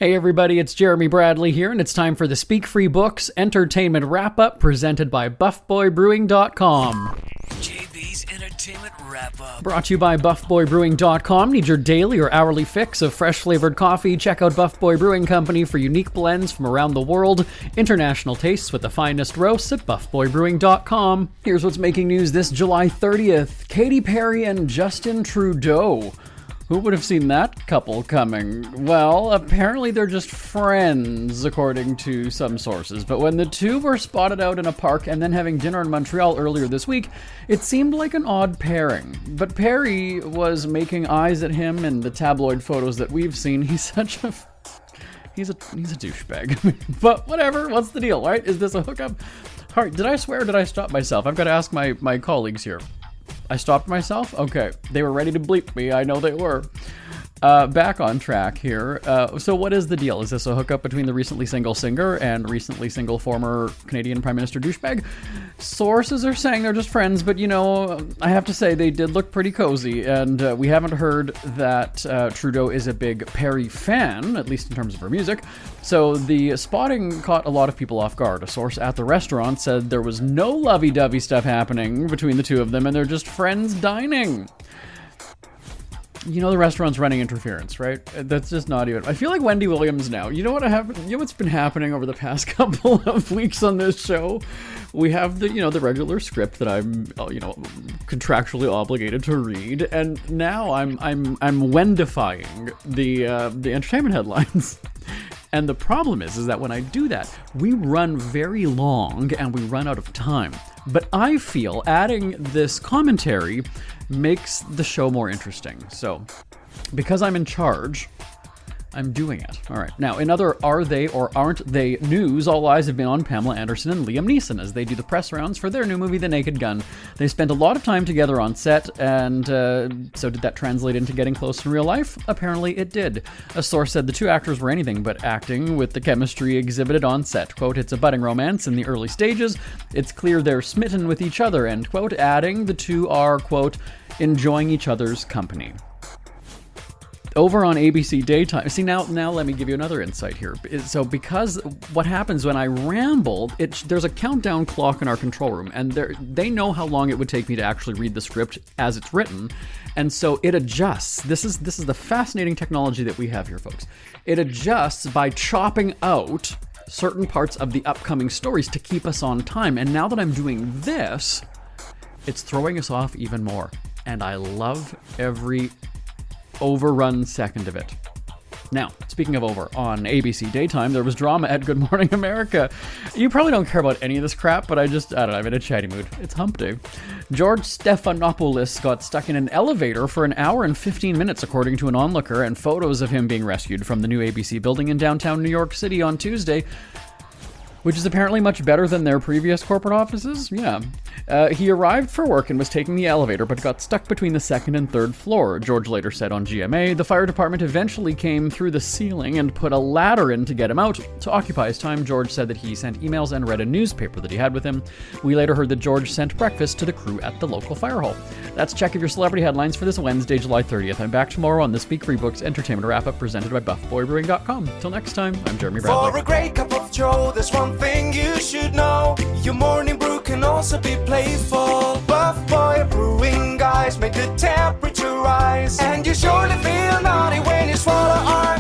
Hey everybody, it's Jeremy Bradley here, and it's time for the Speak Free Books Entertainment Wrap-Up presented by BuffBoyBrewing.com. JB's Entertainment Wrap-Up. Brought to you by BuffBoyBrewing.com. Need your daily or hourly fix of fresh-flavored coffee? Check out Buff Boy Brewing Company for unique blends from around the world. International tastes with the finest roasts at BuffBoyBrewing.com. Here's what's making news this July 30th. Katy Perry and Justin Trudeau. Who would have seen that couple coming? Well, apparently they're just friends, according to some sources. But when the two were spotted out in a park and then having dinner in Montreal earlier this week, it seemed like an odd pairing. But Perry was making eyes at him in the tabloid photos that we've seen. He's such a... He's a douchebag. But whatever, what's the deal, right? Is this a hookup? All right, did I swear or did I stop myself? I've got to ask my colleagues here. I stopped myself? Okay. They were ready to bleep me. I know they were. Back on track here. So what is the deal? Is this a hookup between the recently single singer and recently single former Canadian Prime Minister douchebag? Sources are saying they're just friends, but you know, I have to say they did look pretty cozy, and we haven't heard that Trudeau is a big Perry fan, at least in terms of her music. So the spotting caught a lot of people off guard. A source at the restaurant said there was no lovey-dovey stuff happening between the two of them, and they're just friends dining. You know the restaurant's running interference, right? That's just not even... I feel like Wendy Williams now. You know what happened? You know what's been happening over the past couple of weeks on this show? We have the, the regular script that I'm, contractually obligated to read, and now I'm Wendifying the entertainment headlines. And the problem is that when I do that, we run very long and we run out of time. But I feel adding this commentary makes the show more interesting. So, because I'm in charge, I'm doing it. All right. Now, in other are they or aren't they news, all eyes have been on Pamela Anderson and Liam Neeson as they do the press rounds for their new movie, The Naked Gun. They spent a lot of time together on set, and so did that translate into getting close in real life? Apparently it did. A source said the two actors were anything but acting with the chemistry exhibited on set. Quote, it's a budding romance in the early stages. It's clear they're smitten with each other, end quote, adding the two are, quote, enjoying each other's company. Over on ABC Daytime, see now let me give you another insight here. So because what happens when I ramble, there's a countdown clock in our control room, and they know how long it would take me to actually read the script as it's written, and so it adjusts. This is the fascinating technology that we have here, folks. It adjusts by chopping out certain parts of the upcoming stories to keep us on time, and now that I'm doing this, it's throwing us off even more, and I love every overrun second of it. Now, speaking of over, on ABC Daytime, there was drama at Good Morning America. You probably don't care about any of this crap, but I don't know, I'm in a chatty mood. It's hump day. George Stephanopoulos got stuck in an elevator for an hour and 15 minutes, according to an onlooker, and photos of him being rescued from the new ABC building in downtown New York City on Tuesday, which is apparently much better than their previous corporate offices. Yeah. He arrived for work and was taking the elevator, but got stuck between the second and third floor, George later said on GMA. The fire department eventually came through the ceiling and put a ladder in to get him out. To occupy his time, George said that he sent emails and read a newspaper that he had with him. We later heard that George sent breakfast to the crew at the local fire hall. That's check of your celebrity headlines for this Wednesday, July 30th. I'm back tomorrow on the Speak Free Books Entertainment Wrap-Up presented by BuffBoyBrewing.com. Till next time, I'm Jeremy Bradley. For a great cup of joe, there's one thing you should know. Your morning brew can also be playful. Buff Boy Brewing guys make the temperature rise, and you surely feel naughty when you swallow our